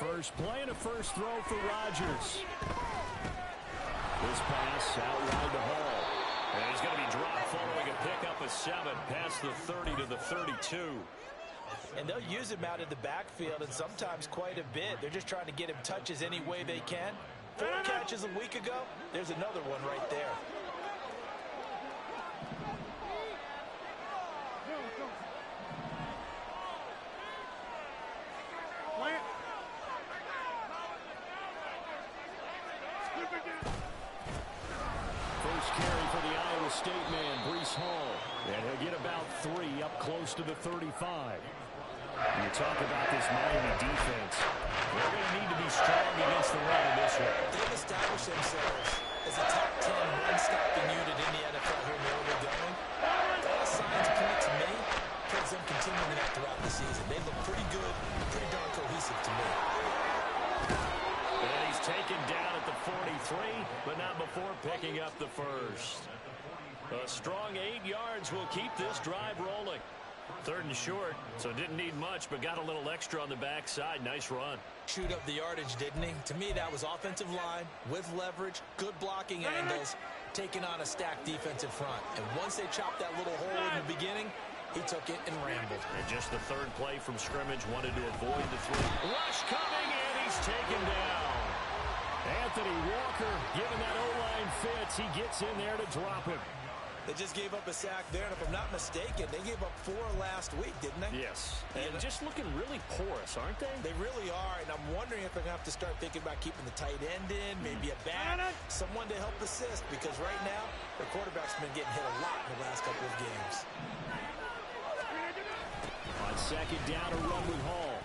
first play and a first throw for Rodgers. This pass out wide to Hall. And he's going to be dropped following a pickup of 7 past the 30 to the 32. And they'll use him out in the backfield, and sometimes quite a bit. They're just trying to get him touches any way they can. 4 catches a week ago. There's another one right there. First carry for the Iowa State man, Breece Hall. And he'll get about 3 up close to the 35. You talk about this Miami defense. They're going to need to be strong against the run in this one. They've established themselves as a top 10 run-stopping unit in the NFL here in the early going. All signs point to me towards them continuing that throughout the season. They look pretty good, pretty darn cohesive to me. And he's taken down at the 43, but not before picking up the first. A strong 8 yards will keep this drive rolling. 3rd and short, so didn't need much, but got a little extra on the backside. Nice run. Chewed up the yardage, didn't he? To me, that was offensive line with leverage, good blocking angles, taking on a stacked defensive front. And once they chopped that little hole in the beginning, he took it and rambled. And just the 3rd play from scrimmage, wanted to avoid the 3. Rush coming, and he's taken down. Anthony Walker giving that O-line fits. He gets in there to drop him. They just gave up a sack there, and if I'm not mistaken, they gave up 4 last week, didn't they? Yes. And just looking really porous, aren't they? They really are, and I'm wondering if they're going to have to start thinking about keeping the tight end in, maybe a back, someone to help assist, because right now, the quarterback's been getting hit a lot in the last couple of games. On 2nd down, a run with Hall.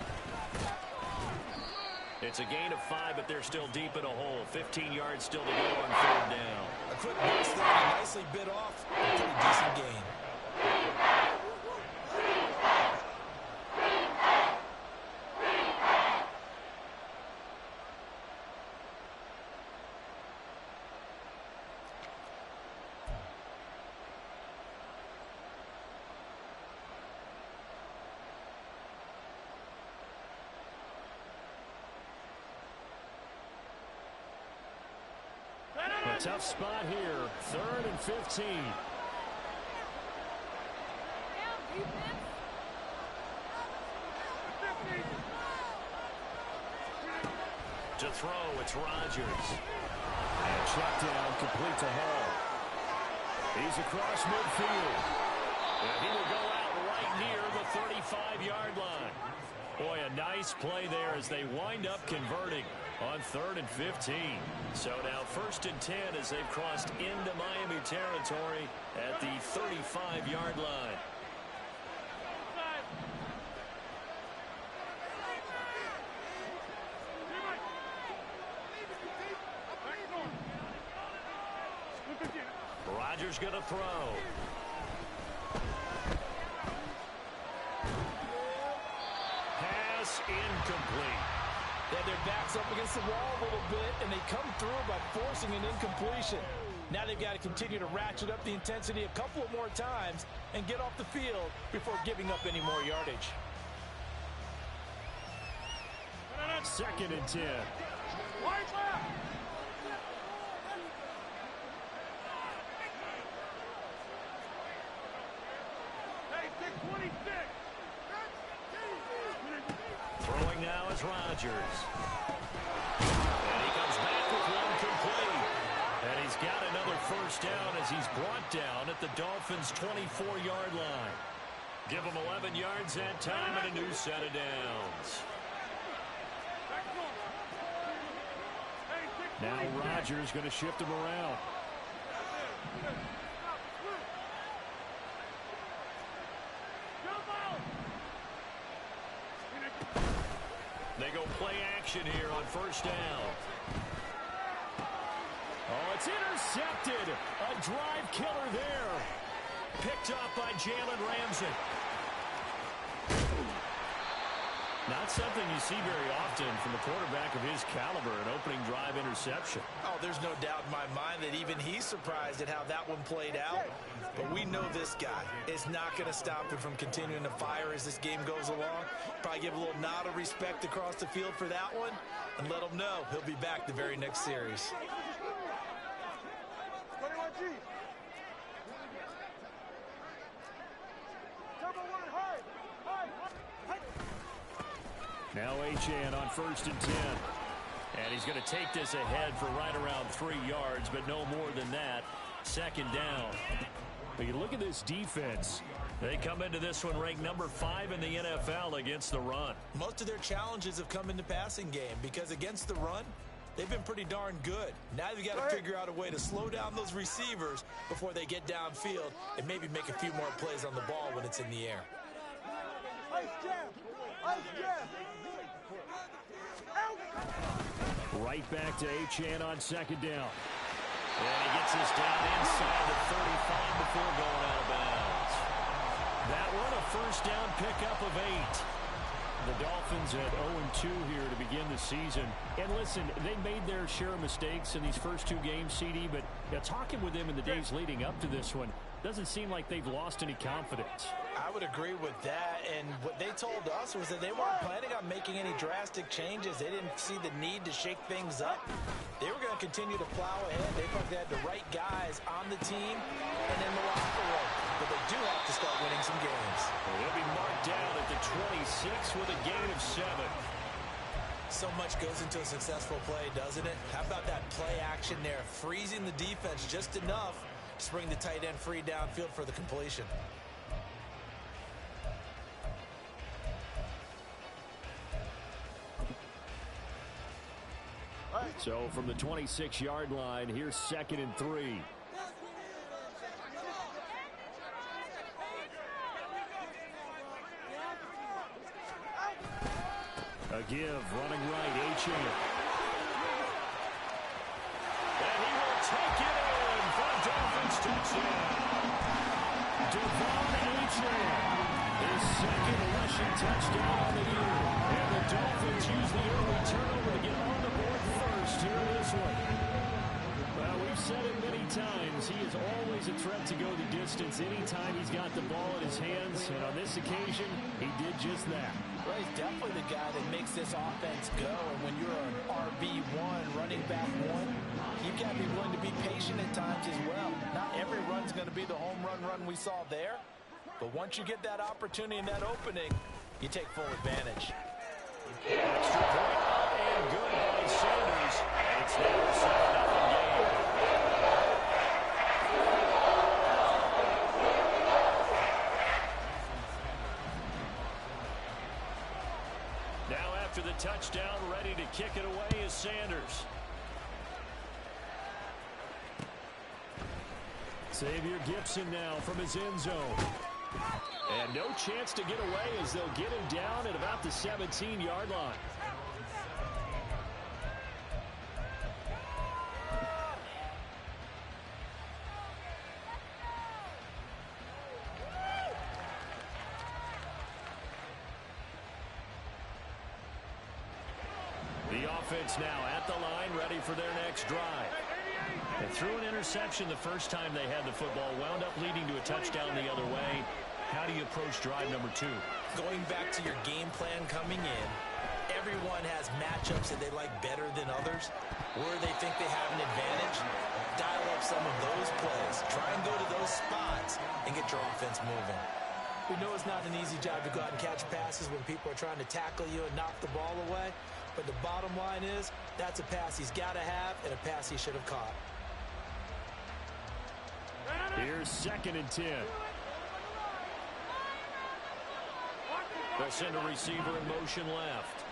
It's a gain of 5, but they're still deep in a hole. 15 yards still to go on 3rd down. A quick burst there, and nicely bit off. A pretty decent gain. A tough spot here. 3rd and 15. To throw, it's Rodgers. And check down, complete to Hall. He's across midfield. And he will go out right near the 35-yard line. Boy, a nice play there as they wind up converting on 3rd and 15. So now 1st and 10 as they've crossed into Miami territory at the 35-yard line. Rodgers going to throw. Pass incomplete. They had their backs up against the wall a little bit, and they come through by forcing an incompletion. Now they've got to continue to ratchet up the intensity a couple of more times and get off the field before giving up any more yardage. 2nd and 10. Throwing now is Rodgers. And he comes back with one complete. And he's got another 1st down as he's brought down at the Dolphins' 24-yard line. Give him 11 yards that time and a new set of downs. Now Rodgers going to shift him around. They go play action here on 1st down. Oh, it's intercepted. A drive killer there. Picked up by Jalen Ramsey. Not something you see very often from a quarterback of his caliber, an opening drive interception. Oh, there's no doubt in my mind that even he's surprised at how that one played out. But we know this guy is not going to stop him from continuing to fire as this game goes along. Probably give a little nod of respect across the field for that one and let him know he'll be back the very next series. Now Achane on 1st and 10. And he's going to take this ahead for right around 3 yards, but no more than that. 2nd down. But you look at this defense. They come into this one ranked number 5 in the NFL against the run. Most of their challenges have come in the passing game because against the run, they've been pretty darn good. Now they've got to figure out a way to slow down those receivers before they get downfield and maybe make a few more plays on the ball when it's in the air. Right back to Achane on 2nd down. And he gets this down inside the 35 before going out of bounds. That one a 1st down pickup of 8. The Dolphins at 0-2 here to begin the season. And listen, they made their share of mistakes in these first 2 games, CD, but talking with them in the days leading up to this one, doesn't seem like they've lost any confidence. I would agree with that, and what they told us was that they weren't planning on making any drastic changes. They didn't see the need to shake things up. They were going to continue to plow ahead. They thought they had the right guys on the team and in the locker room, but they do have to start winning some games. He'll be marked down at the 26 with a gain of 7. So much goes into a successful play, doesn't it? How about that play action there, freezing the defense just enough to bring the tight end free downfield for the completion. So from the 26-yard line, here's 2nd and 3. A give, running right, Achane. And he will take it in for a Dolphins touchdown. Achane, his 2nd rushing touchdown on the year. And the Dolphins use the early turnover to get on the board first here in this one. Well, we've said it many times. He is always a threat to go the distance anytime he's got the ball in his hands. And on this occasion, he did just that. Well, he's definitely the guy that makes this offense go. And when you're an RB1, running back 1, you've got to be willing to be patient at times as well. Not every run's going to be the home run we saw there. But once you get that opportunity and that opening, you take full advantage. Extra point up and good by Sanders. It's now a 7-0 game. Now after the touchdown, ready to kick it away is Sanders. Xavier Gipson now from his end zone. And no chance to get away as they'll get him down at about the 17-yard line. The offense now at the line, ready for their next drive. They threw an interception the first time they had the football, wound up leading to a touchdown the other way. How do you approach drive number 2? Going back to your game plan coming in, everyone has matchups that they like better than others, where they think they have an advantage. Dial up some of those plays. Try and go to those spots and get your offense moving. We know it's not an easy job to go out and catch passes when people are trying to tackle you and knock the ball away, but the bottom line is that's a pass he's got to have and a pass he should have caught. Here's 2nd and 10. They'll send a receiver in motion left.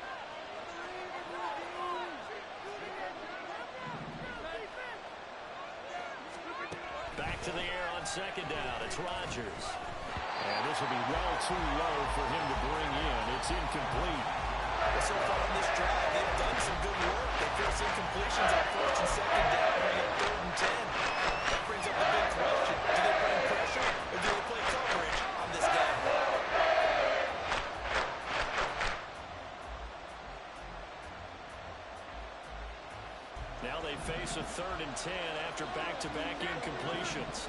Back to the air on 2nd down. It's Rodgers. And this will be well too low for him to bring in. It's incomplete. So far on this drive, they've done some good work. They forced incompletions on 1st and 2nd down, bring up 3rd and 10. That brings up the big question. Do they bring pressure or do they play coverage on this guy? face a 3rd and 10 after back-to-back incompletions.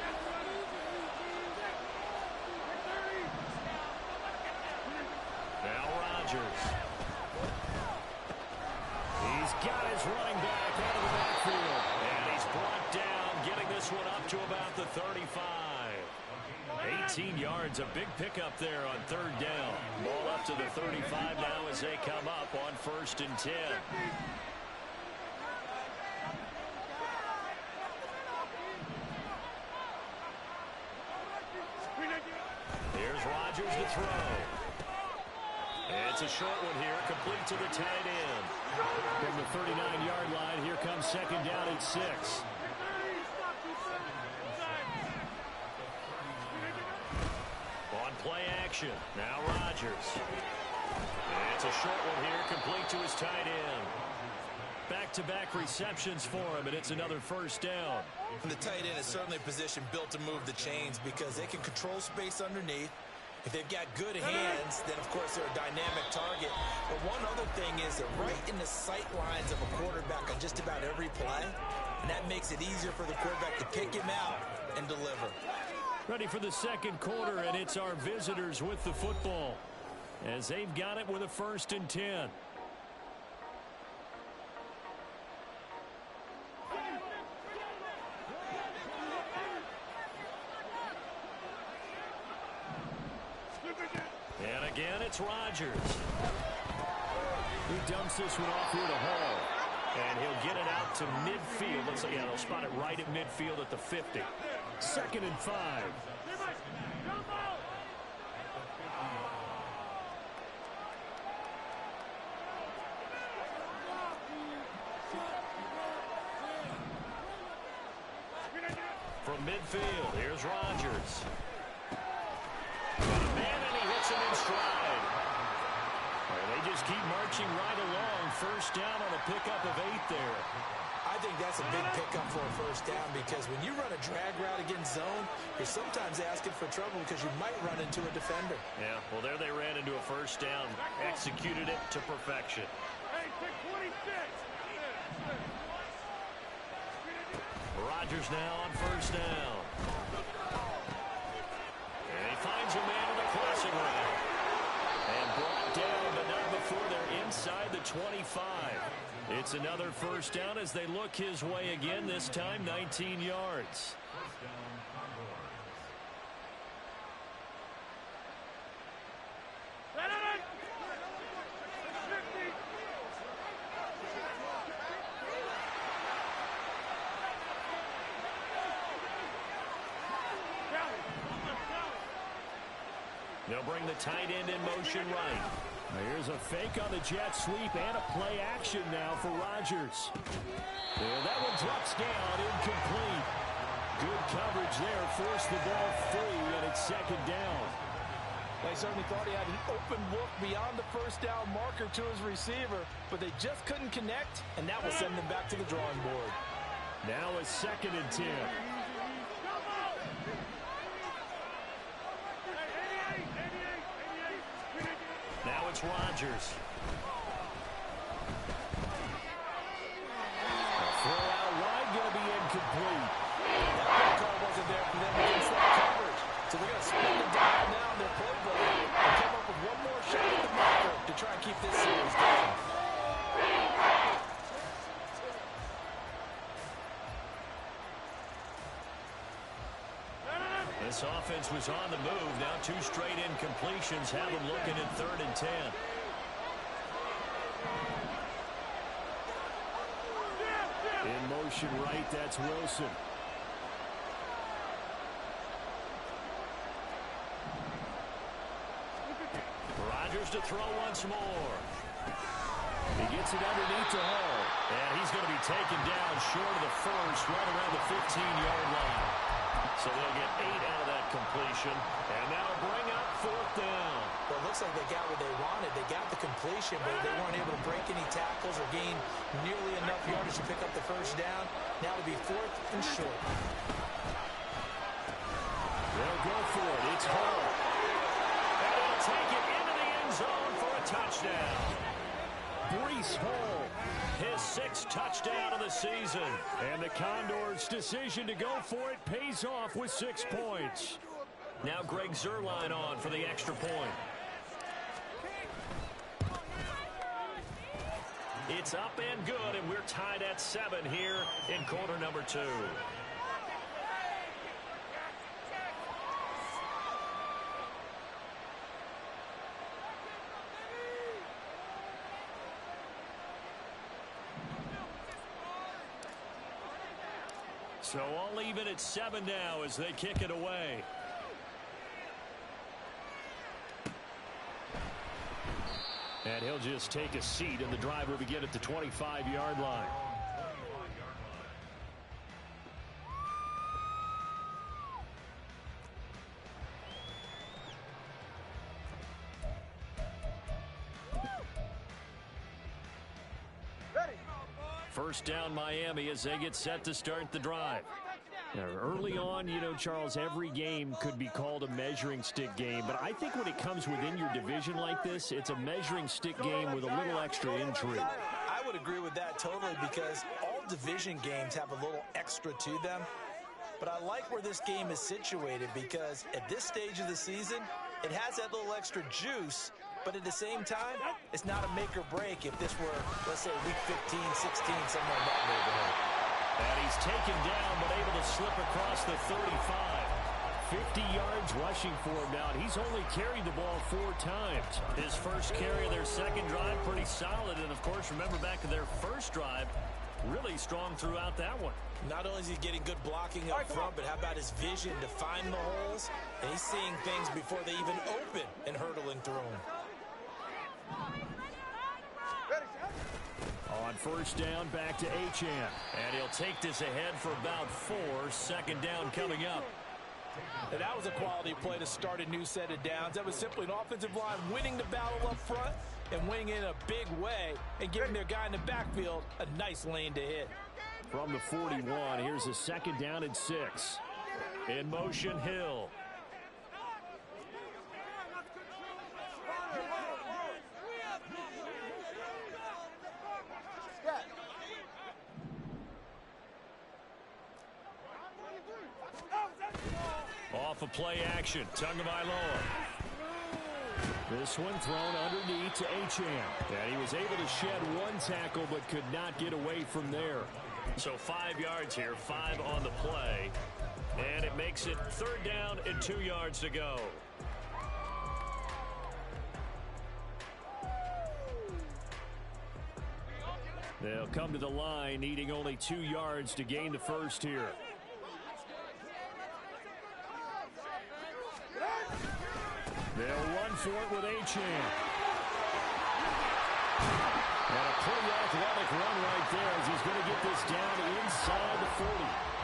Now Rodgers. He's got his running back out of the backfield. And he's brought down, getting this one up to about the 35. 18 yards, a big pickup there on 3rd down. Ball up to the 35 now as they come up on 1st and 10. Here's Rodgers to throw. And it's a short one here, complete to the tight end. From the 39-yard line, here comes 2nd down and 6. On play action, now Rodgers. And it's a short one here, complete to his tight end. Back-to-back receptions for him, and it's another 1st down. And the tight end is certainly a position built to move the chains because they can control space underneath. If they've got good hands, then of course they're a dynamic target. But one other thing is they're right in the sight lines of a quarterback on just about every play. And that makes it easier for the quarterback to pick him out and deliver. Ready for the 2nd quarter, and it's our visitors with the football as they've got it with a 1st and 10. And again, it's Rodgers. He dumps this one off here to Hall. And he'll get it out to midfield. Let's say, yeah, they'll spot it right at midfield at the 50. 2nd and 5. From midfield, here's Rodgers. Man, and he hits him in stride. And they just keep marching right along. 1st down on a pickup of 8 there. I think that's a big pickup for a 1st down because when you run a drag route against zone, you're sometimes asking for trouble because you might run into a defender. Yeah, well, there they ran into a 1st down. Executed it to perfection. Rodgers now on 1st down. And he finds a man in the crossing route. And brought down, but not before they're inside the 25. It's another 1st down as they look his way again, this time 19 yards. They'll bring the tight end in motion right. Here's a fake on the jet sweep and a play action now for Rodgers. And that one drops down, incomplete. Good coverage there, forced the ball free, and it's 2nd down. They certainly thought he had an open look beyond the 1st down marker to his receiver, but they just couldn't connect, and that will send them back to the drawing board. Now a 2nd and 10. Now it's Rodgers. Throw out wide, going to be incomplete. That call wasn't there for them against that coverage. So they're going to spin the dial now in their playbook and come up with one more shot at the marker to try and keep this series going. This offense was on the move. Now 2 straight incompletions have them looking at 3rd and 10. In motion right, that's Wilson. Rodgers to throw once more. He gets it underneath to Hall. And he's going to be taken down short of the 1st, right around the 15-yard line. So they'll get 8 out of that completion. And now bring up 4th down. Well, it looks like they got what they wanted. They got the completion, but they weren't able to break any tackles or gain nearly enough yardage to pick up the 1st down. Now it'll be 4th and short. They'll go for it. It's Hall. And he'll take it into the end zone for a touchdown. Breece Hall, his 6th touchdown of the season. And the Condors' decision to go for it pays off with 6 points. Now Greg Zuerlein on for the extra point. It's up and good, and we're tied at 7 here in quarter number 2. So all even at 7 now as they kick it away. And he'll just take a seat, and the drive will begin at the 25-yard line. First down Miami as they get set to start the drive. Now, early on, you know, Charles, every game could be called a measuring stick game. But I think when it comes within your division like this, it's a measuring stick game with a little extra intrigue. I would agree with that totally, because all division games have a little extra to them. But I like where this game is situated, because at this stage of the season, it has that little extra juice. But at the same time, it's not a make or break if this were, let's say, week 15, 16, somewhere in that neighborhood. And he's taken down, but able to slip across the 35. 50 yards rushing for him now. He's only carried the ball 4 times. His first carry of their second drive, pretty solid. And, of course, remember back to their first drive, really strong throughout that one. Not only is he getting good blocking up front, but how about his vision to find the holes? And he's seeing things before they even open and hurdling through them. On first down, back to Achane. And he'll take this ahead for about 4. Second down coming up. And that was a quality play to start a new set of downs. That was simply an offensive line winning the battle up front and winning in a big way and giving their guy in the backfield a nice lane to hit. From the 41, here's a second down and 6. In motion, Hill. Off of play action, Tagovailoa. This one thrown underneath to Achane. And he was able to shed 1 tackle but could not get away from there. So 5 yards here, 5 on the play. And it makes it third down and 2 yards to go. They'll come to the line, needing only 2 yards to gain the first here. They'll run for it with Achane. And a pretty athletic run right there as he's going to get this down inside the 40.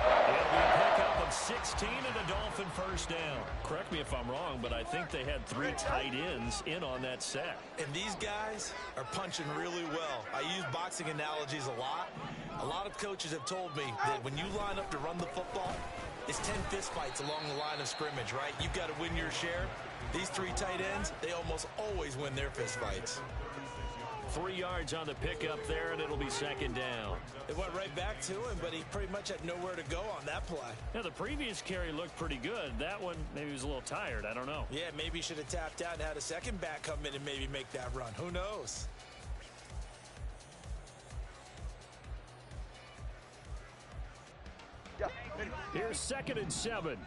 It'll be a pickup of 16 and a Dolphin first down. Correct me if I'm wrong, but I think they had 3 tight ends in on that set. And these guys are punching really well. I use boxing analogies a lot. A lot of coaches have told me that when you line up to run the football, it's 10 fistfights along the line of scrimmage, right? You've got to win your share. These 3 tight ends, they almost always win their fistfights. 3 yards on the pickup there, and it'll be second down. It went right back to him, but he pretty much had nowhere to go on that play. Now, the previous carry looked pretty good. That one, maybe he was a little tired. I don't know. Yeah, maybe he should have tapped out and had a second back come in and maybe make that run. Who knows? Here's second and 7.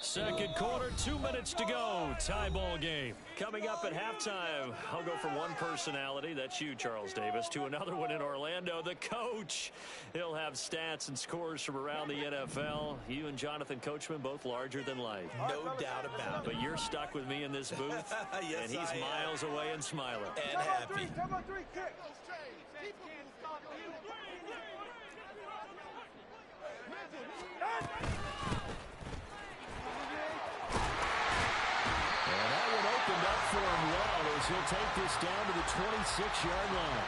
Second quarter, 2 minutes to go. Tie ball game. Coming up at halftime, I'll go from one personality, that's you, Charles Davis, to another one in Orlando, the coach. He'll have stats and scores from around the NFL. You and Jonathan Coachman, both larger than life. No doubt about it. But you're stuck with me in this booth, yes, and he's miles away and smiling. And happy. For him well as he'll take this down to the 26-yard line.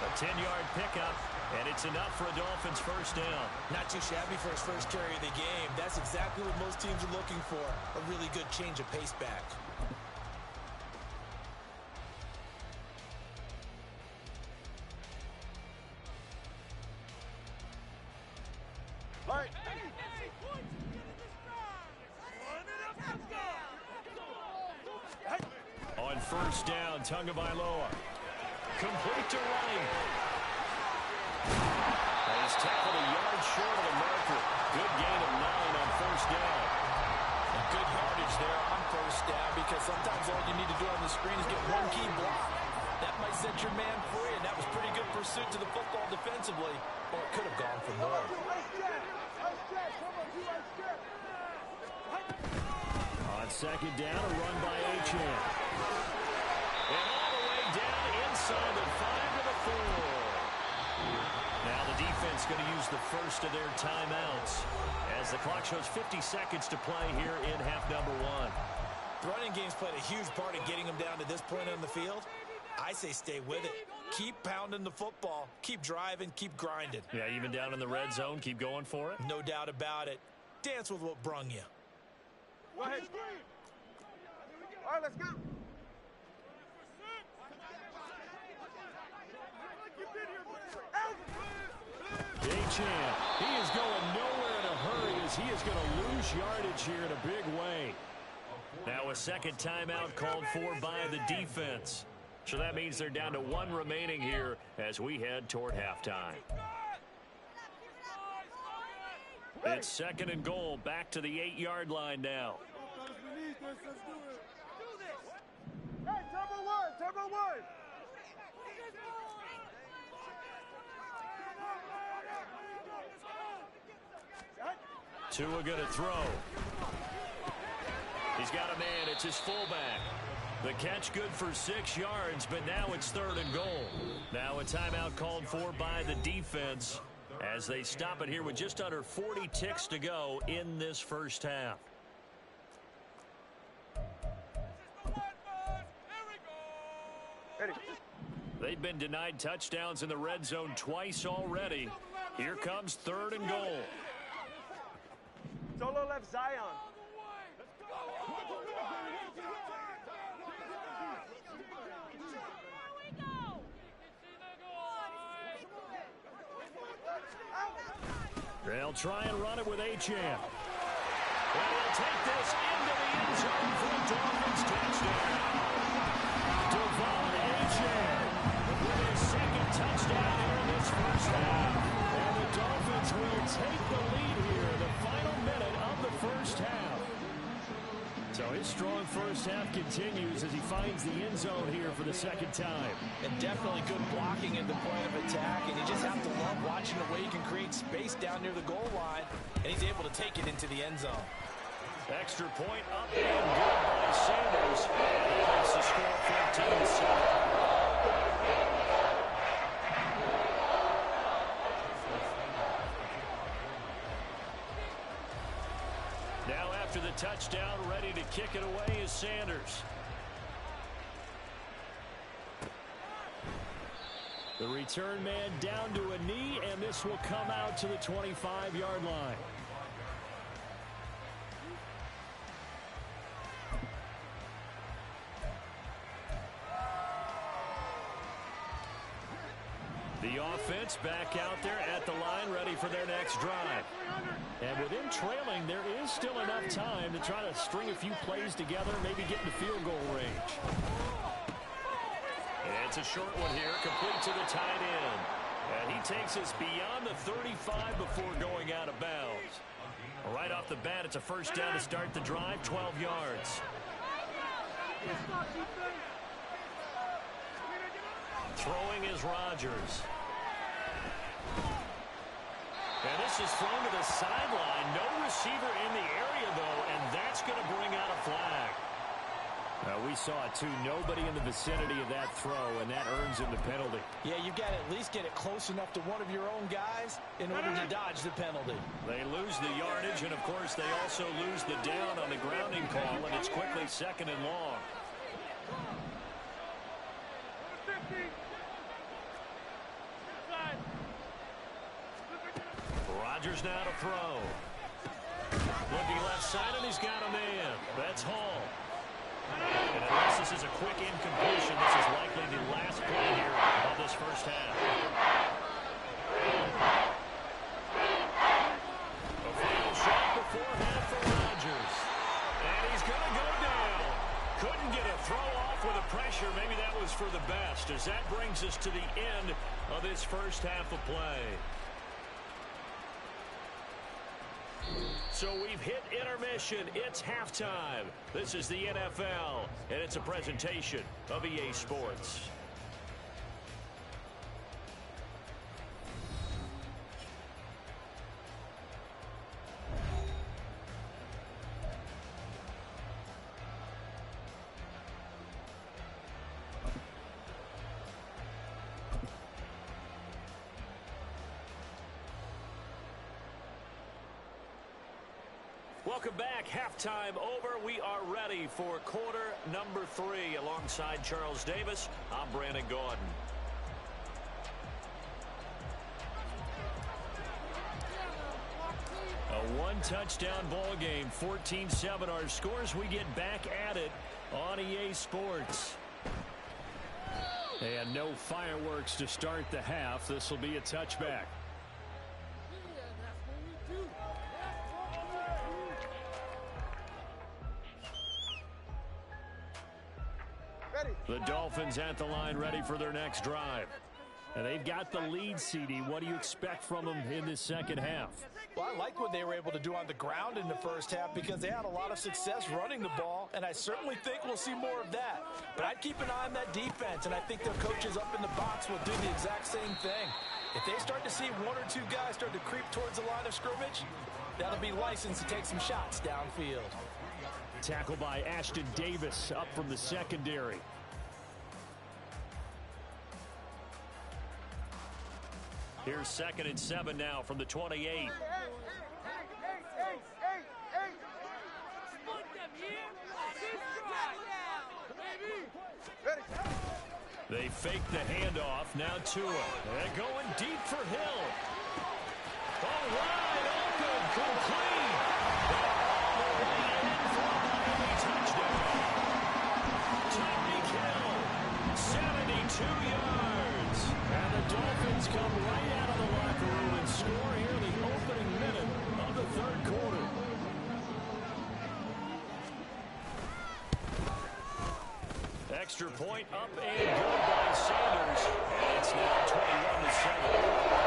A 10-yard pickup And it's enough for a Dolphins first down. Not too shabby for his first carry of the game. That's exactly what most teams are looking for. A really good change of pace back. On first down, Tagovailoa. Complete to Ryan. He's tackled a yard short of the marker. Good gain of 9 on first down. And good yardage there on first down, because sometimes all you need to do on the screen is get one key block. That might set your man free, and that was pretty good pursuit to the football defensively. Or it could have gone for more. On second down, a run by Achane. And all the way down inside the 5 to the 4. Now the defense going to use the first of their timeouts as the clock shows 50 seconds to play here in half number 1. The running game's played a huge part in getting them down to this point on the field. I say stay with it. Keep pounding the football. Keep driving. Keep grinding. Yeah, even down in the red zone, keep going for it. No doubt about it. Dance with what brung you. Go ahead. All right, let's go. Achane, he is going nowhere in a hurry as he is going to lose yardage here in a big way. Now a second timeout called for by the defense. So that means they're down to 1 remaining here as we head toward halftime. It's second and goal, back to the 8-yard line now. Hey, turbo one. Tua going to throw. He's got a man. It's his fullback. The catch good for 6 yards, but now it's third and goal. Now a timeout called for by the defense as they stop it here with just under 40 ticks to go in this first half. They've been denied touchdowns in the red zone twice already. Here comes third and goal. Solo left Zion. They'll try and run it with Achane. And he'll take this into the end zone for a Dolphins touchdown. Achane with his second touchdown here in this first half. And the Dolphins will take the lead here in the final minute of the first half. So his strong first half continues as he finds the end zone here for the second time. And definitely good blocking in the point of attack, and you just have to love watching the way he can create space down near the goal line, and he's able to take it into the end zone. Extra point up and good by Sanders. That makes the score 14-7. Now after the touchdown, ready to kick it away is Sanders. The return man down to a knee, and this will come out to the 25-yard line. The offense back out there at the line, ready for their next drive. And with him trailing, there is still enough time to try to string a few plays together, maybe get into field goal range. And it's a short one here, complete to the tight end. And he takes us beyond the 35 before going out of bounds. Right off the bat, it's a first down to start the drive, 12 yards. Throwing is Rodgers. And this is thrown to the sideline. No receiver in the area, though, and that's going to bring out a flag. We saw it, too. Nobody in the vicinity of that throw, and that earns him the penalty. Yeah, you've got to at least get it close enough to one of your own guys in order to dodge the penalty. They lose the yardage, and, of course, they also lose the down on the grounding call, and it's quickly second and long. throw. Looking left side, and he's got a man. That's Hall. And unless this is a quick incompletion, this is likely the last play here of this first half. A final shot before half for Rodgers. And he's going to go down. Couldn't get a throw off with the pressure. Maybe that was for the best, as that brings us to the end of this first half of play. So we've hit intermission. It's halftime. This is the NFL, and it's a presentation of EA Sports. Welcome back. Halftime over. We are ready for quarter number 3. Alongside Charles Davis, I'm Brandon Gaudin. A one-touchdown ball game, 14-7 our scores. We get back at it on EA Sports. And no fireworks to start the half. This will be a touchback. The Dolphins at the line, ready for their next drive. And they've got the lead, CD. What do you expect from them in this second half? Well, I like what they were able to do on the ground in the first half because they had a lot of success running the ball, and I certainly think we'll see more of that. But I'd keep an eye on that defense, and I think their coaches up in the box will do the exact same thing. If they start to see one or two guys start to creep towards the line of scrimmage, that'll be licensed to take some shots downfield. Tackle by Ashton Davis up from the secondary. Here's 2nd and 7 now from the 28. They fake the handoff. Now Tua. They're going deep for Hill. All right, open, complete. Touchdown. Tyreek Hill, 72 yards. And the Dolphins come right out of the locker room and score here in the opening minute of the third quarter. Extra point up and good by Sanders. And it's now 21-7.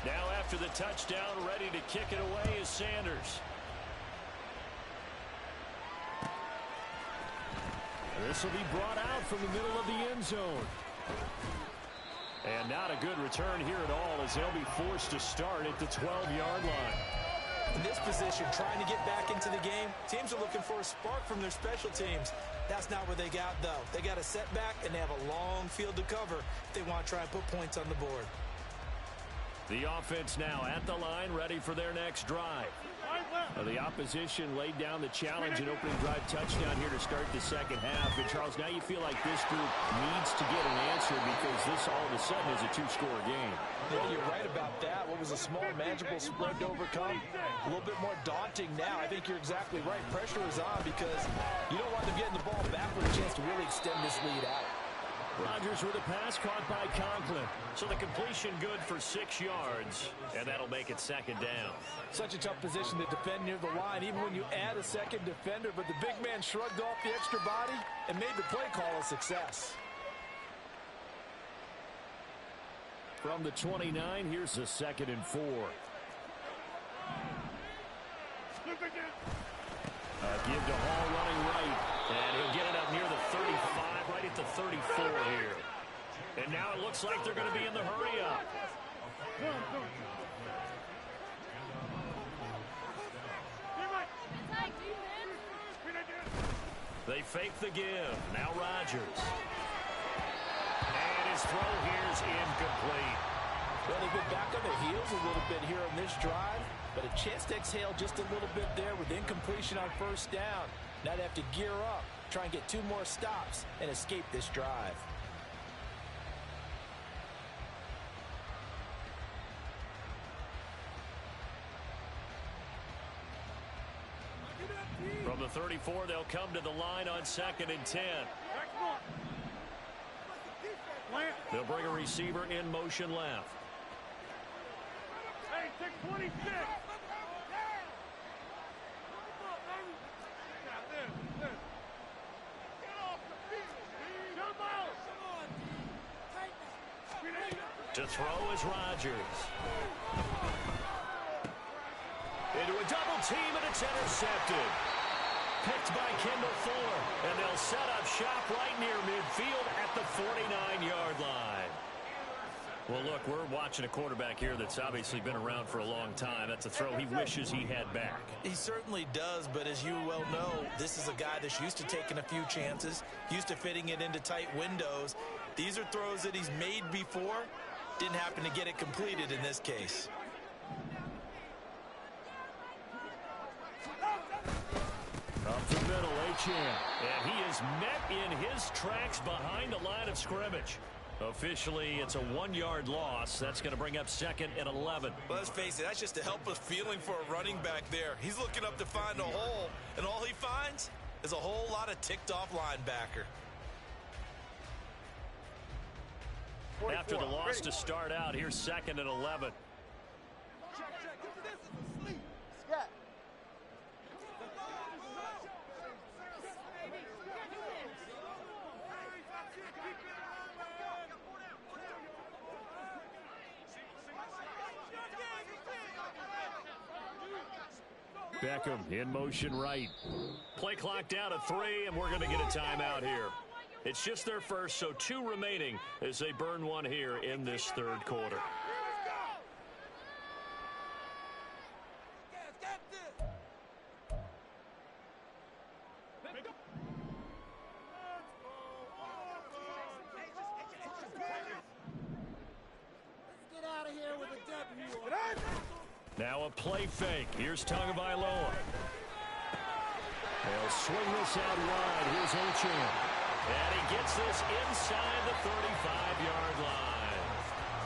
Now after the touchdown, ready to kick it away is Sanders. This will be brought out from the middle of the end zone. And not a good return here at all as they'll be forced to start at the 12-yard line. In this position, trying to get back into the game, teams are looking for a spark from their special teams. That's not what they got, though. They got a setback, and they have a long field to cover if they want to try and put points on the board. The offense now at the line, ready for their next drive. The opposition laid down the challenge and opening drive touchdown here to start the second half. And, Charles, now you feel like this group needs to get an answer because this all of a sudden is a two-score game. Yeah, you're right about that. What was a small, manageable spread to overcome, a little bit more daunting now. I think you're exactly right. Pressure is on because you don't want them getting the ball back with a chance to really extend this lead out. Rodgers with a pass caught by Conklin. So the completion good for 6 yards, and that'll make it second down. Such a tough position to defend near the line, even when you add a second defender. But the big man shrugged off the extra body and made the play call a success. From the 29, here's the 2nd and 4. Give to Hall running right, and he'll get it up near the 35, right at the 34 here. And now it looks like they're going to be in the hurry up. They fake the give. Now Rodgers. And his throw here's incomplete. Well, they've been back on their heels a little bit here on this drive, but a chance to exhale just a little bit there with incompletion on first down. Now they have to gear up, try and get 2 more stops, and escape this drive. From the 34, they'll come to the line on 2nd and 10. They'll bring a receiver in motion left. Hey, 626. To throw is Rodgers. Into a double team, and it's intercepted. Picked by Kendall Fuller, and they'll set up shop right near midfield at the 49-yard line. Well, look, we're watching a quarterback here that's obviously been around for a long time. That's a throw he wishes he had back. He certainly does, but as you well know, this is a guy that's used to taking a few chances, used to fitting it into tight windows. These are throws that he's made before. Didn't happen to get it completed in this case. Up the middle, Achane. And he is met in his tracks behind the line of scrimmage. Officially, it's a 1-yard loss. That's going to bring up 2nd and 11. Well, let's face it, that's just a helpless feeling for a running back there. He's looking up to find a hole, and all he finds is a whole lot of ticked-off linebacker. After the loss to start out, here's 2nd and 11. Beckham in motion right. Play clock down to 3, and we're going to get a timeout here. It's just their first, so 2 remaining as they burn 1 here in this 3rd quarter. Now a play fake. Here's Tagovailoa. They'll swing this out wide. Here's Achane. And he gets this inside the 35-yard line.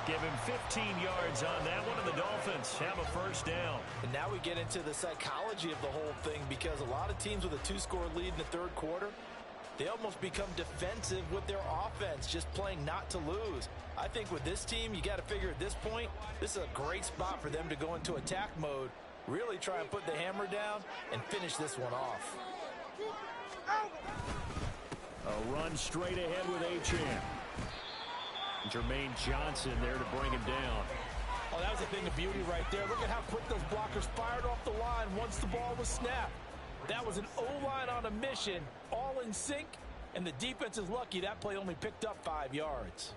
Give him 15 yards on that one, and the Dolphins have a first down. And now we get into the psychology of the whole thing, because a lot of teams with a 2-score lead in the 3rd quarter, they almost become defensive with their offense, just playing not to lose. I think with this team, you got to figure at this point, this is a great spot for them to go into attack mode, really try and put the hammer down and finish this one off. A run straight ahead with Achane. Jermaine Johnson there to bring him down. Oh, that was a thing of beauty right there. Look at how quick those blockers fired off the line once the ball was snapped. That was an O-line on a mission, all in sync, and the defense is lucky that play only picked up 5 yards.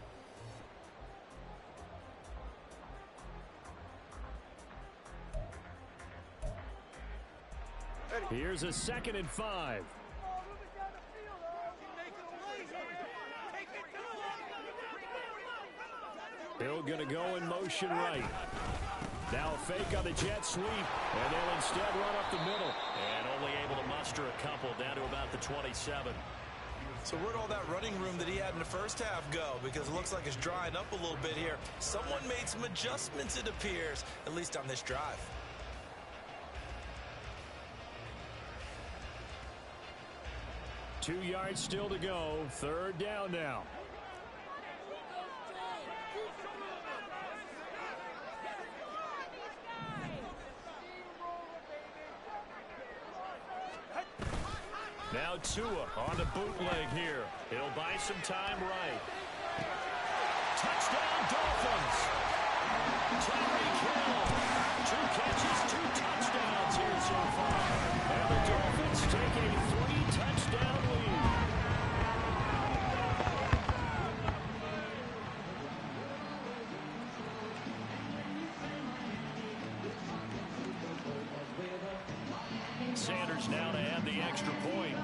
Here's a 2nd and 5. Hill going to go in motion right. Now a fake on the jet sweep, and they'll instead run up the middle. And only able to muster a couple down to about the 27. So where'd all that running room that he had in the first half go? Because it looks like it's drying up a little bit here. Someone made some adjustments, it appears, at least on this drive. Two yards still to go. 3rd down now. Now Tua on the bootleg here. He'll buy some time right. Touchdown Dolphins. Tyreek Hill. 2 catches, 2 touchdowns here so far. And the Dolphins take a 3-touchdown lead. Sanders now to add the extra point.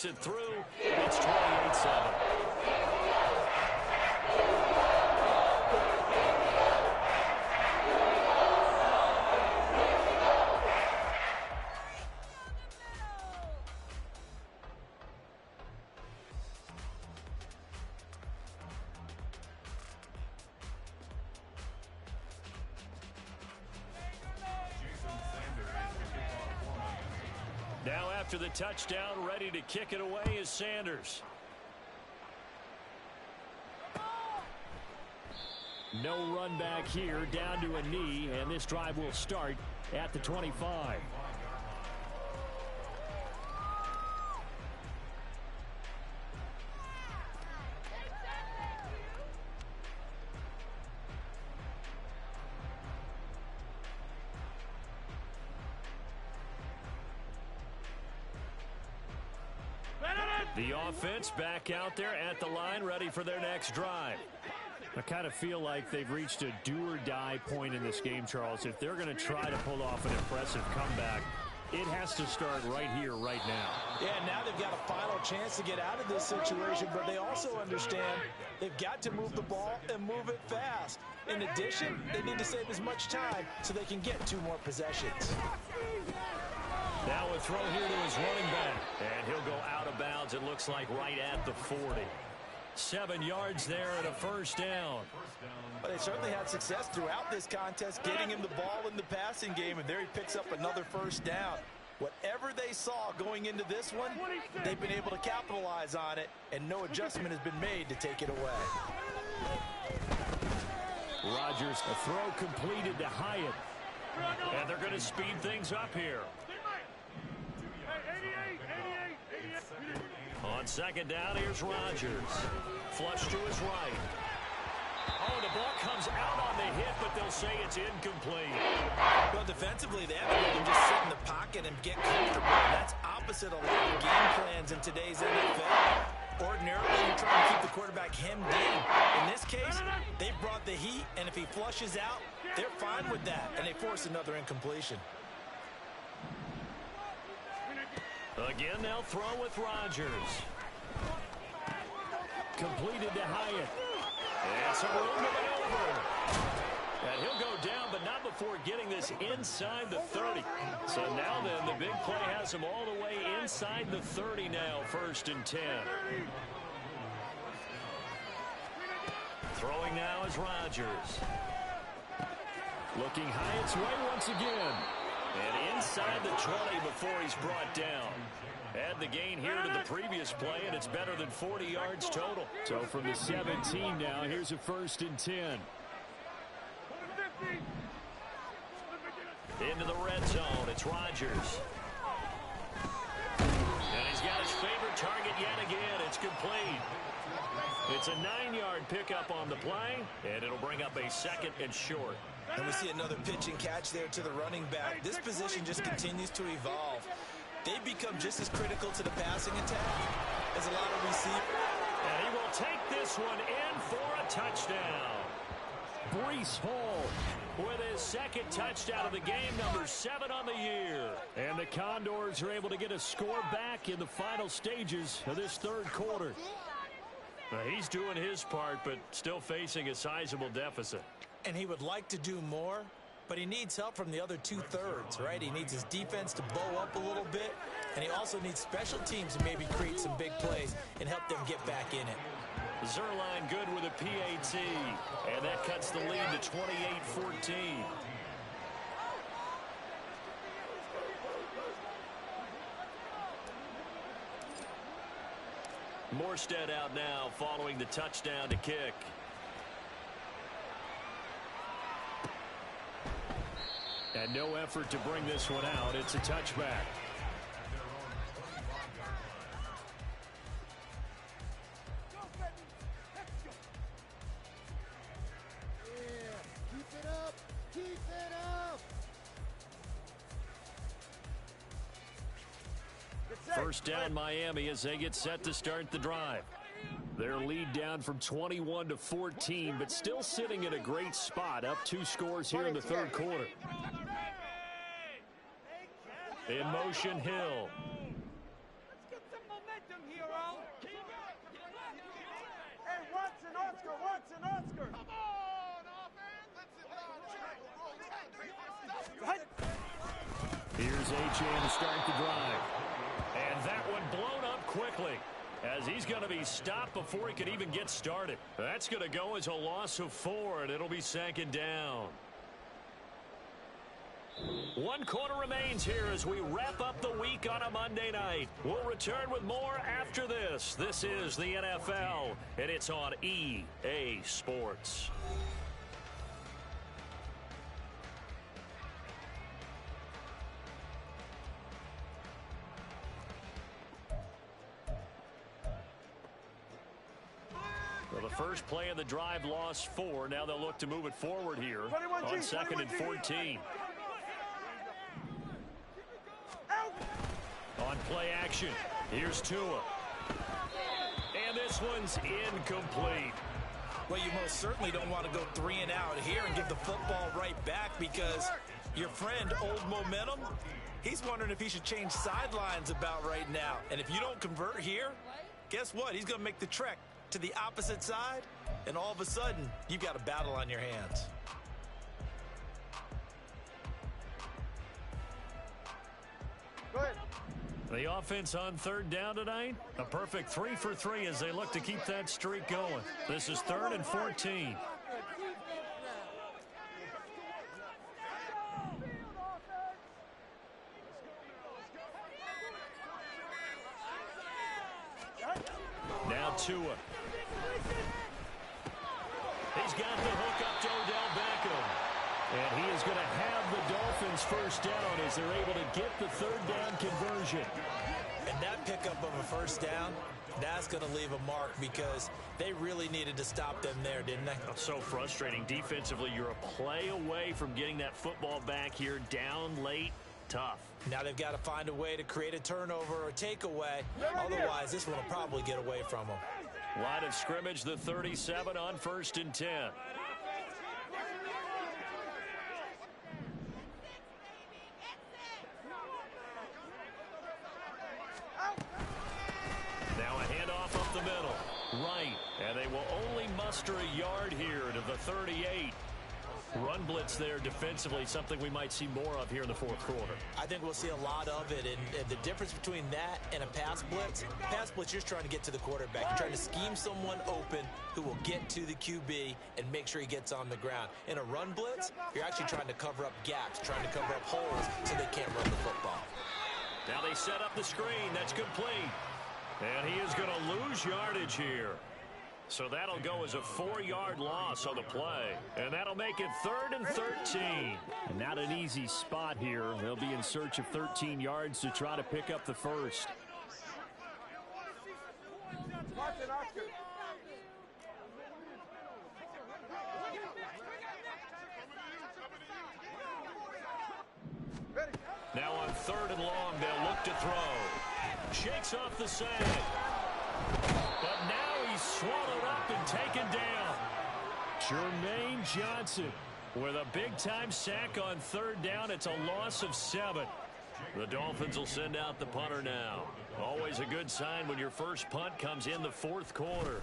makes it through. It's 28-7. Now after the touchdown, ready to kick it away is Sanders. No run back here, down to a knee, and this drive will start at the 25. The offense back out there at the line, ready for their next drive. I kind of feel like they've reached a do-or-die point in this game, Charles. If they're going to try to pull off an impressive comeback, it has to start right here, right now. Yeah, now they've got a final chance to get out of this situation, but they also understand they've got to move the ball and move it fast. In addition, they need to save as much time so they can get 2 more possessions. Now a throw here to his running back. And he'll go out of bounds, it looks like, right at the 40. 7 yards there and a first down. But they certainly had success throughout this contest, getting him the ball in the passing game, and there he picks up another first down. Whatever they saw going into this one, they've been able to capitalize on it, and no adjustment has been made to take it away. Rodgers, a throw completed to Hyatt. And they're going to speed things up here. On second down, here's Rodgers. Flush to his right. Oh, the ball comes out on the hit, but they'll say it's incomplete. Well, defensively, they have to let him just sit in the pocket and get comfortable. That's opposite a lot of game plans in today's NFL. Ordinarily, you're trying to keep the quarterback hemmed in. In this case, they've brought the heat, and if he flushes out, they're fine with that, and they force another incompletion. Again, they'll throw with Rodgers. Completed to Hyatt. And some room to maneuver. And he'll go down, but not before getting this inside the 30. So now then, the big play has him all the way inside the 30 now, 1st and 10. Throwing now is Rodgers. Looking Hyatt's way once again. And inside the 20 before he's brought down. Add the gain here to the previous play, and it's better than 40 yards total. So from the 17 now, here's a 1st and 10. Into the red zone, it's Rodgers. And he's got his favorite target yet again. It's complete. It's a 9-yard pickup on the play, and it'll bring up a 2nd and short. And we see another pitch and catch there to the running back. This position just continues to evolve. They've become just as critical to the passing attack as a lot of receivers. And he will take this one in for a touchdown. Breece Hall with his 2nd touchdown of the game, number 7 on the year. And the Condors are able to get a score back in the final stages of this 3rd quarter. He's doing his part, but still facing a sizable deficit. And he would like to do more, but he needs help from the other 2/3, right? He needs his defense to bow up a little bit, and he also needs special teams to maybe create some big plays and help them get back in it. Zerline good with a PAT, and that cuts the lead to 28-14. Morstead out now following the touchdown to kick. And no effort to bring this one out. It's a touchback. Keep it up! Keep it up! First down Miami as they get set to start the drive. Their lead down from 21 to 14, but still sitting in a great spot, up 2 scores here in the 3rd quarter. In motion, Hill. Let's get some momentum Here's Achane to start the drive. And that one blown up quickly, as he's going to be stopped before he could even get started. That's going to go as a loss of 4, and it'll be 2nd down. 1 quarter remains here as we wrap up the week on a Monday night. We'll return with more after this. This is the NFL, and it's on EA Sports. Well, the first play of the drive lost 4. Now they'll look to move it forward here on 2nd and 14. On play action, here's Tua. And this one's incomplete. Well, you most certainly don't want to go 3 and out here and give the football right back, because your friend, Old Momentum, he's wondering if he should change sidelines about right now. And if you don't convert here, guess what? He's going to make the trek to the opposite side, and all of a sudden, you've got a battle on your hands. Go ahead. The offense on 3rd down tonight, a perfect 3 for 3 as they look to keep that streak going. This is 3rd and 14. Now Tua. He's got the hook up to Odell Beckham. And he is going to have the Dolphins first down as they're able to get the 3rd down conversion. And that pickup of a first down, that's going to leave a mark, because they really needed to stop them there, didn't they? So frustrating. Defensively, you're a play away from getting that football back here, down late. Tough. Now they've got to find a way to create a turnover or a takeaway. Otherwise, this one will probably get away from them. Line of scrimmage, the 37 on 1st and 10. Now a handoff up the middle. Right. And they will only muster a yard here to the 38. Run blitz there defensively, something we might see more of here in the 4th quarter. I think we'll see a lot of it, and the difference between that and a pass blitz, you're just trying to get to the quarterback. You're trying to scheme someone open who will get to the QB and make sure he gets on the ground. In a run blitz, you're actually trying to cover up gaps, trying to cover up holes so they can't run the football. Now they set up the screen. That's complete. And he is going to lose yardage here. So that'll go as a 4-yard loss on the play. And that'll make it 3rd and 13. And not an easy spot here. They'll be in search of 13 yards to try to pick up the first. Now on 3rd and long, they'll look to throw. Shakes off the sag. But now he's swallowed up and taken down. Jermaine Johnson with a big-time sack on 3rd down. It's a loss of 7. The Dolphins will send out the punter now. Always a good sign when your first punt comes in the 4th quarter.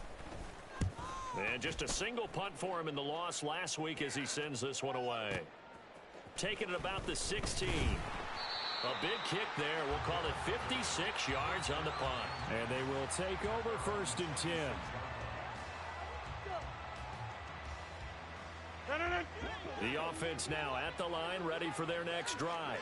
And just a single punt for him in the loss last week as he sends this one away. Taking it about the 16. A big kick there. We'll call it 56 yards on the punt. And they will take over 1st and 10. The offense now at the line, ready for their next drive.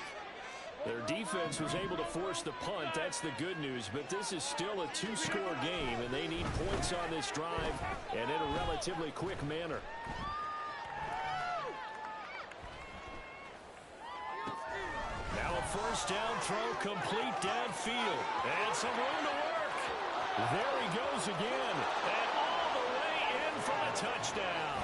Their defense was able to force the punt. That's the good news. But this is still a 2-score game, and they need points on this drive and in a relatively quick manner. Now a first down throw complete downfield. And some room to work. There he goes again. And all the way in for the touchdown.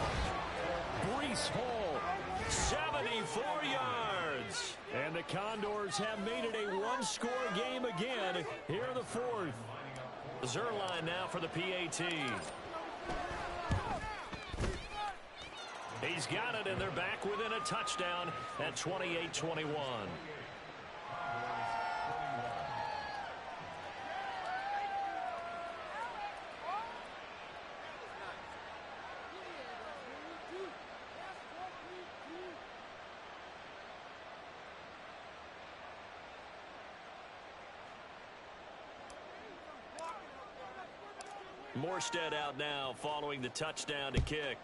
Breece Hall, 74 yards. And the Condors have made it a 1-score game again here in the 4th. Zerline now for the PAT. He's got it, and they're back within a touchdown at 28-21. Morstead out now following the touchdown to kick.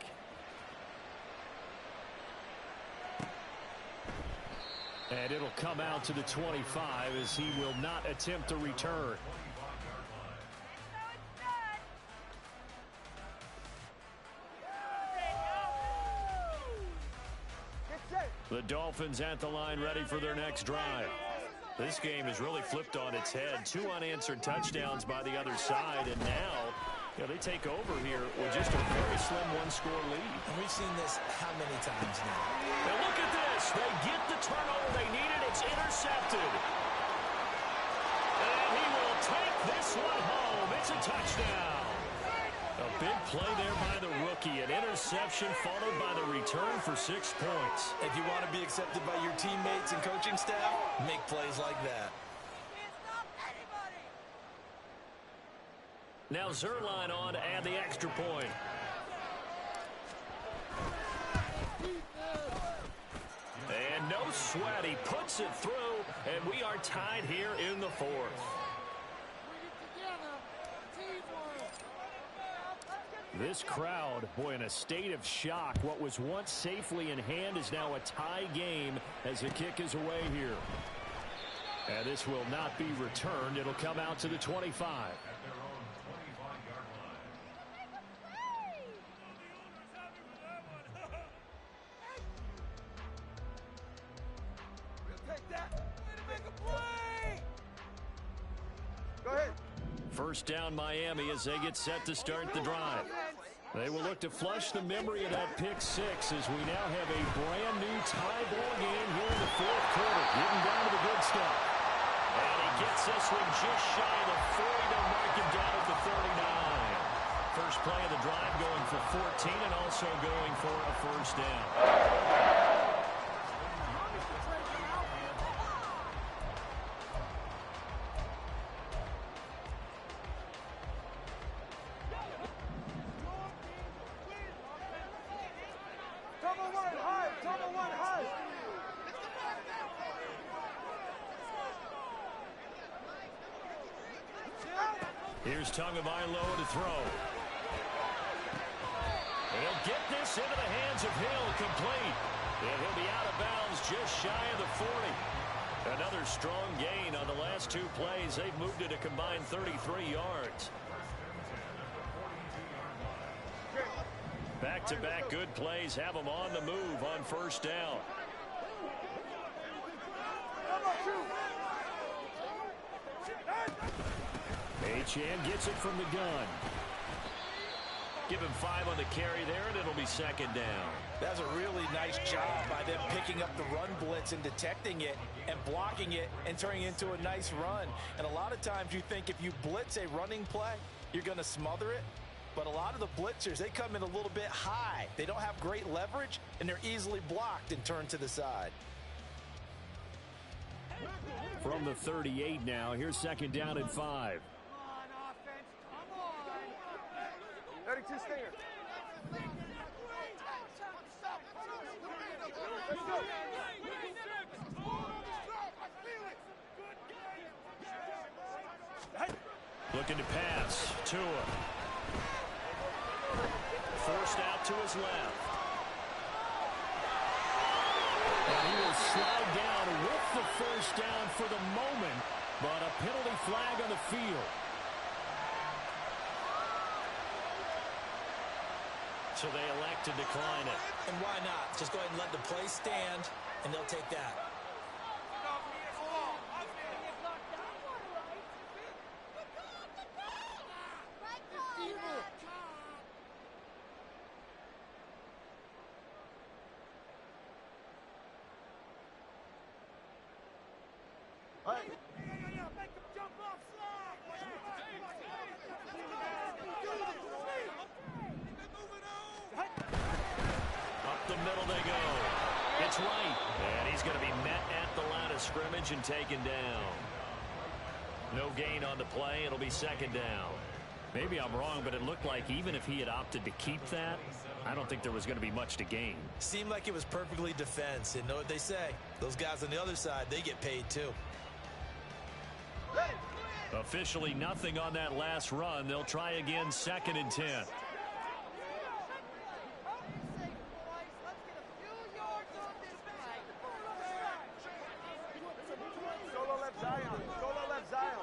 And it'll come out to the 25 as he will not attempt to return. The Dolphins at the line ready for their next drive. This game has really flipped on its head. 2 unanswered touchdowns by the other side, and now they take over here with just a very slim one-score lead. And we've seen this how many times now? And look at this. They get the turnover they needed. It's intercepted. And he will take this one home. It's a touchdown. A big play there by the rookie. An interception followed by the return for 6 points. If you want to be accepted by your teammates and coaching staff, make plays like that. Now Zerline on to add the extra point. And no sweat. He puts it through, and we are tied here in the 4th. This crowd, boy, in a state of shock. What was once safely in hand is now a tie game as the kick is away here. And this will not be returned. It'll come out to the 25. Go ahead. First down Miami as they get set to start the drive. They will look to flush the memory of that pick 6 as we now have a brand new tie ball game here in the 4th quarter. Getting down to the good stuff. And he gets this one just shy of the 40 to mark him down at the 39. First play of the drive going for 14 and also going for a first down. Here's Tagovailoa to throw. He'll get this into the hands of Hill, complete. And he'll be out of bounds just shy of the 40. Another strong gain on the last 2 plays. They've moved it a combined 33 yards. Back-to-back good plays have them on the move on first down. Achane gets it from the gun. Give him 5 on the carry there, and it'll be second down. That's a really nice job by them picking up the run blitz and detecting it and blocking it and turning it into a nice run. And a lot of times you think if you blitz a running play, you're going to smother it. But a lot of the blitzers, they come in a little bit high. They don't have great leverage, and they're easily blocked and turned to the side. From the 38 now, here's second down and 5. 32 stinger. Let's go. Looking to pass. Tua. Forced out to his left. And he will slide down with the first down for the moment, but a penalty flag on the field. So they elect to decline it. And why not? Just go ahead and let the play stand, and they'll take that. Up the middle they go. It's right. And he's going to be met at the line of scrimmage and taken down. No gain on the play. It'll be second down. Maybe I'm wrong, but it looked like even if he had opted to keep that, I don't think there was going to be much to gain. Seemed like it was perfectly defense. And know what they say? Those guys on the other side, they get paid too. Officially nothing on that last run. They'll try again, 2nd and 10. Solo left Zion. Solo left Zion.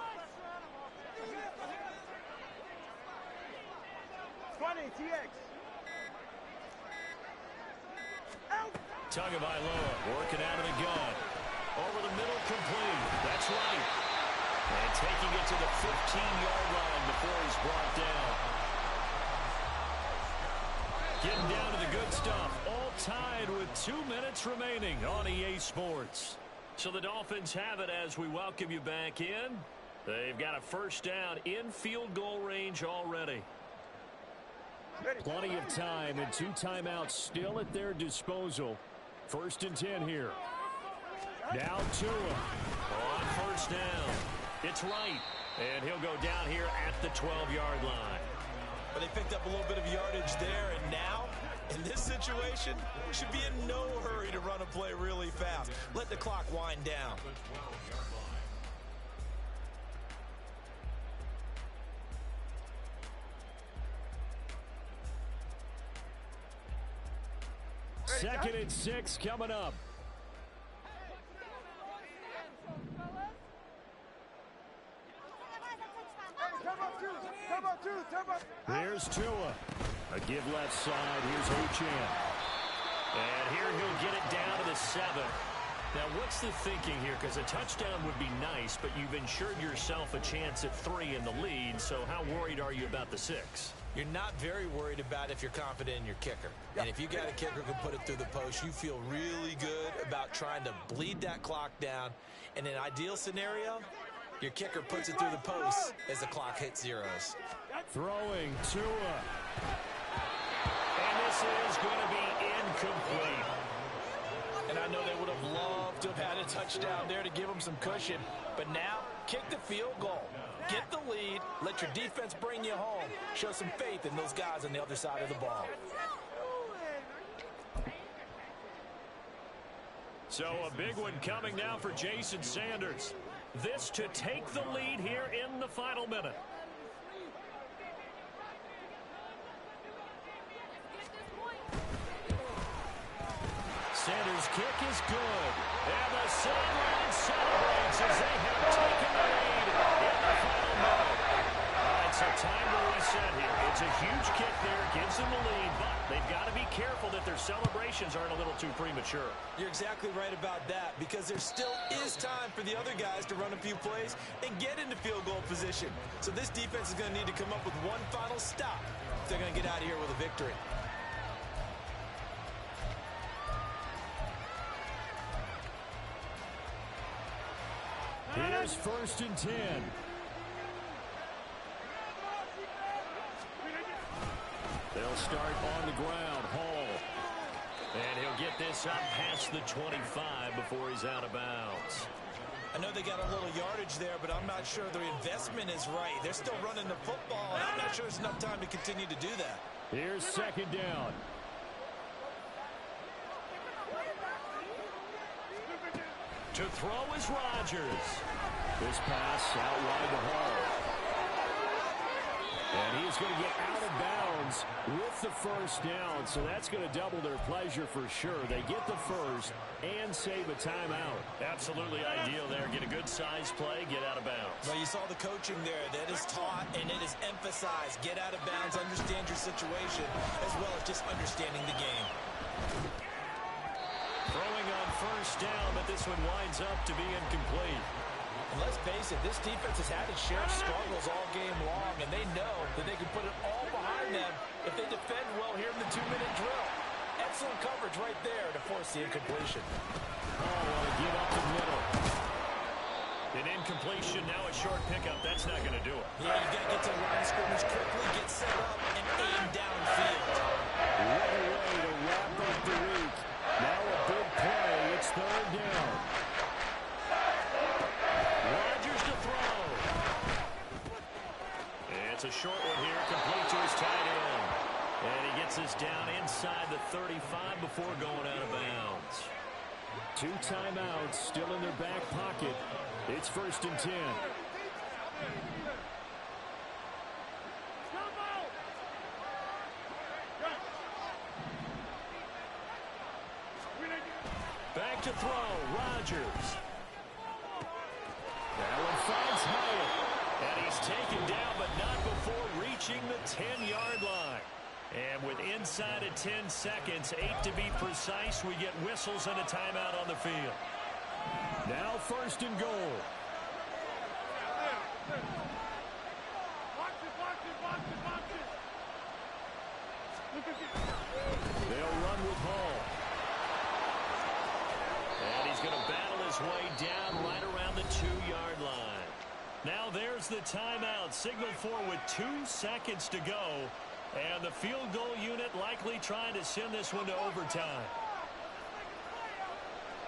20, TX. Tagovailoa working out of the gun. Over the middle, complete. That's right. And taking it to the 15-yard line before he's brought down. Getting down to the good stuff. All tied with 2 minutes remaining on EA Sports. So the Dolphins have it as we welcome you back in. They've got a first down in field goal range already. Plenty of time and 2 timeouts still at their disposal. 1st and 10 here. Now Tua on first down. It's right. And he'll go down here at the 12-yard line. But they picked up a little bit of yardage there, and now, in this situation, we should be in no hurry to run a play really fast. Let the clock wind down. Second and 6 coming up. Here's Tua. A give left side. Here's Ochan. And here he'll get it down to the 7. Now, what's the thinking here? Because a touchdown would be nice, but you've ensured yourself a chance at 3 in the lead, so how worried are you about the 6? You're not very worried about if you're confident in your kicker. And if you got a kicker who can put it through the post, you feel really good about trying to bleed that clock down. In an ideal scenario, your kicker puts it through the post as the clock hits zeros. Throwing Tua. And this is going to be incomplete. And I know they would have loved to have had a touchdown there to give them some cushion. But now, kick the field goal. Get the lead. Let your defense bring you home. Show some faith in those guys on the other side of the ball. So a big one coming now for Jason Sanders. This to take the lead here in the final minute. Sanders' kick is good. And the sideline celebrates as they have taken the lead in the final minute. All right, so time to reset here. It's a huge kick there, gives them the lead, but they've got to be careful that their celebrations aren't a little too premature. You're exactly right about that, because there still is time for the other guys to run a few plays and get into field goal position. So this defense is going to need to come up with one final stop if they're going to get out of here with a victory. Here's 1st and 10. They'll start on the ground. Hall. And he'll get this up past the 25 before he's out of bounds. I know they got a little yardage there, but I'm not sure their investment is right. They're still running the football, and I'm not sure there's enough time to continue to do that. Here's 2nd down. To throw is Rodgers. This pass out wide to Hall. And he's going to get out of bounds with the first down, so that's going to double their pleasure for sure. They get the first and save a timeout. Absolutely ideal there. Get a good size play, get out of bounds. Well, you saw the coaching there. That is taught and it is emphasized. Get out of bounds, understand your situation, as well as just understanding the game. Throwing on first down, but this one winds up to be incomplete. And let's face it, this defense has had its share of struggles all game long, and they know that they can put it all behind them if they defend well here in the 2-minute drill. Excellent coverage right there to force the incompletion. Oh, well, give up the middle. An incompletion, now a short pickup. That's not going to do it. Yeah, you got to get to the line of scrimmage quickly, get set up, and aim downfield. What a way to wrap up the week. Now a big play. It's 3rd down. Rodgers to throw. It's a short one here, complete to his tight end. And he gets this down inside the 35 before going out of bounds. 2 timeouts still in their back pocket. It's 1st and 10. Back to throw, Rodgers. That one finds Hyatt. And he's taken down, but not before reaching the 10-yard line. And with inside of 10 seconds, 8 to be precise, we get whistles and a timeout on the field. Now 1st and goal. They'll run with Hall. And he's going to battle his way down right around the 2-yard line. Now there's the timeout, signaled for with 2 seconds to go. And the field goal unit likely trying to send this one to overtime.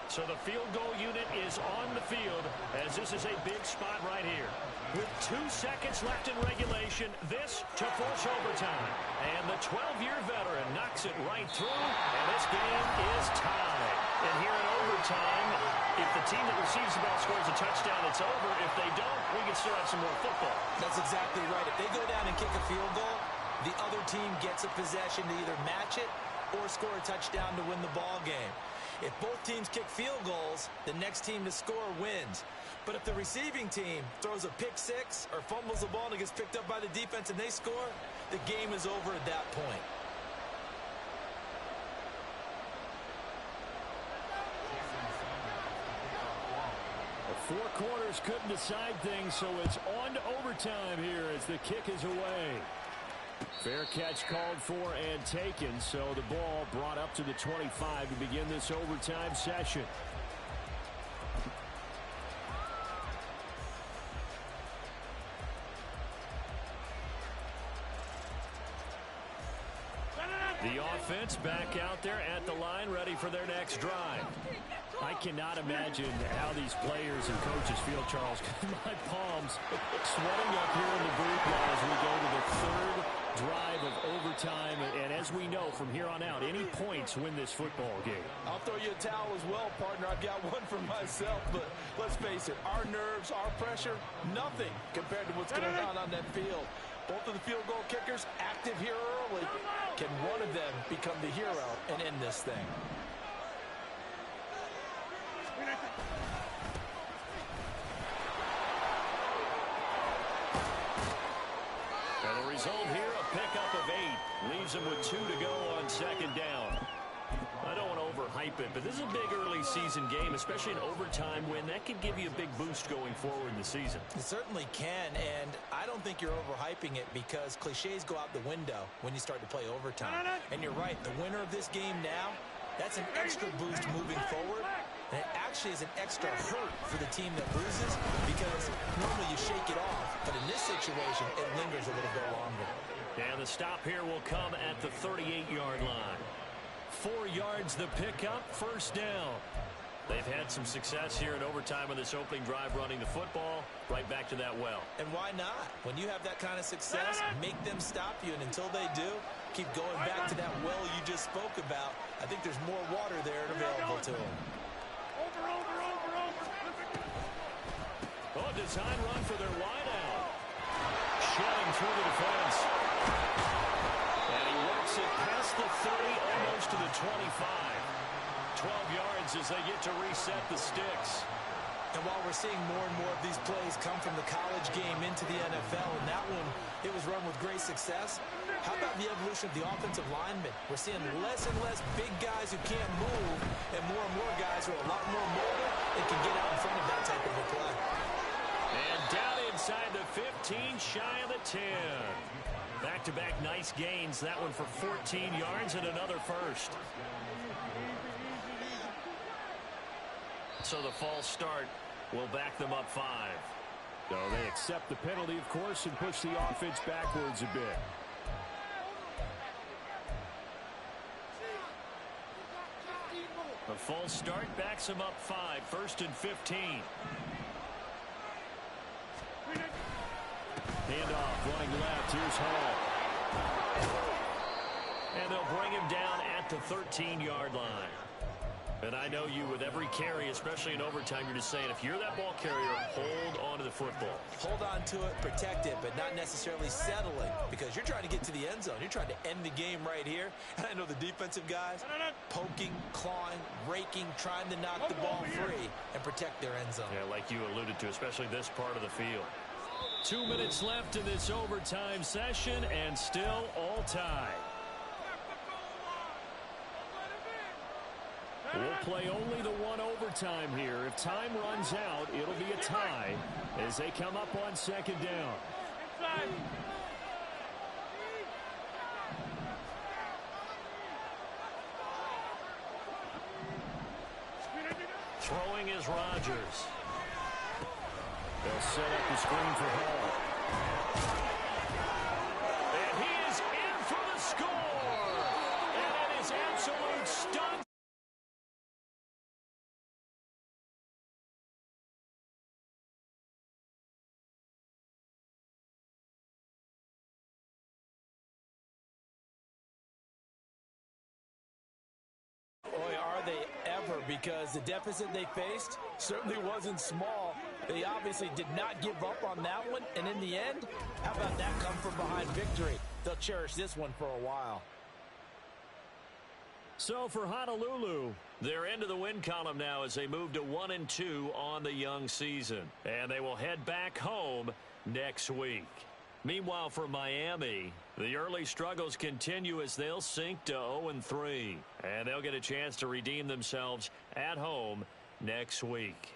So the field goal unit is on the field as this is a big spot right here. With 2 seconds left in regulation, this to force overtime. And the 12-year veteran knocks it right through, and this game is tied. And here in overtime, if the team that receives the ball scores a touchdown, it's over. If they don't, we can still have some more football. That's exactly right. If they go down and kick a field goal, the other team gets a possession to either match it or score a touchdown to win the ball game. If both teams kick field goals, the next team to score wins. But if the receiving team throws a pick six or fumbles the ball and it gets picked up by the defense and they score, the game is over at that point. The 4 quarters couldn't decide things, so it's on to overtime here as the kick is away. Fair catch called for and taken, so the ball brought up to the 25 to begin this overtime session. The offense back out there at the line, ready for their next drive. I cannot imagine how these players and coaches feel, Charles. My palms sweating up here in the booth now as we go to the 3rd drive of overtime. And as we know from here on out, any points win this football game. I'll throw you a towel as well, partner. I've got one for myself, but let's face it, our nerves, our pressure, nothing compared to what's going on that field. Both of the field goal kickers active here early. Can one of them become the hero and end this thing? And the result here, a pickup of 8. Leaves them with 2 to go on 2nd down. I don't want to overhype it, but this is a big early season game, especially an overtime win. That could give you a big boost going forward in the season. It certainly can, and I don't think you're overhyping it because cliches go out the window when you start to play overtime. And you're right, the winner of this game now, that's an extra boost moving forward. And it actually is an extra hurt for the team that loses because normally you shake it off, but in this situation, it lingers a little bit longer. And the stop here will come at the 38-yard line. 4 yards the pickup, 1st down. They've had some success here in overtime on this opening drive running the football. Right back to that well. And why not? When you have that kind of success, make them stop you. And until they do, keep going back to that well you just spoke about. I think there's more water there available to them. Oh, design run for their wideout. Shedding through the defense. And he works it past the 30, almost to the 25. 12 yards as they get to reset the sticks. And while we're seeing more and more of these plays come from the college game into the NFL, and that one, it was run with great success, how about the evolution of the offensive linemen? We're seeing less and less big guys who can't move, and more guys who are a lot more mobile and can get out in front of that type of a play. And down inside the 15, shy of the 10. Back-to-back nice gains. That one for 14 yards and another first. So the false start will back them up 5. So they accept the penalty, of course, and push the offense backwards a bit. A false start backs them up 5. 1st and 15. Handoff, running left. Here's Hall. And they'll bring him down at the 13-yard line. And I know you, with every carry, especially in overtime, you're just saying, if you're that ball carrier, hold on to the football. Hold on to it, protect it, but not necessarily settling, because you're trying to get to the end zone. You're trying to end the game right here. And I know the defensive guys poking, clawing, raking, trying to knock the ball free and protect their end zone. Yeah, like you alluded to, especially this part of the field. 2 minutes left in this overtime session, and still all tied. We'll play only the one overtime here. If time runs out, it'll be a tie as they come up on second down. Throwing is Rodgers. They'll set up the screen for Hall. And he is in for the score. And it is absolute stunt. Boy, are they ever, because the deficit they faced certainly wasn't small. They obviously did not give up on that one, and in the end, how about that come from behind victory? They'll cherish this one for a while. So for Honolulu, they're into the win column now as they move to 1-2 on the young season. And they will head back home next week. Meanwhile, for Miami, the early struggles continue as they'll sink to 0-3. And they'll get a chance to redeem themselves at home next week.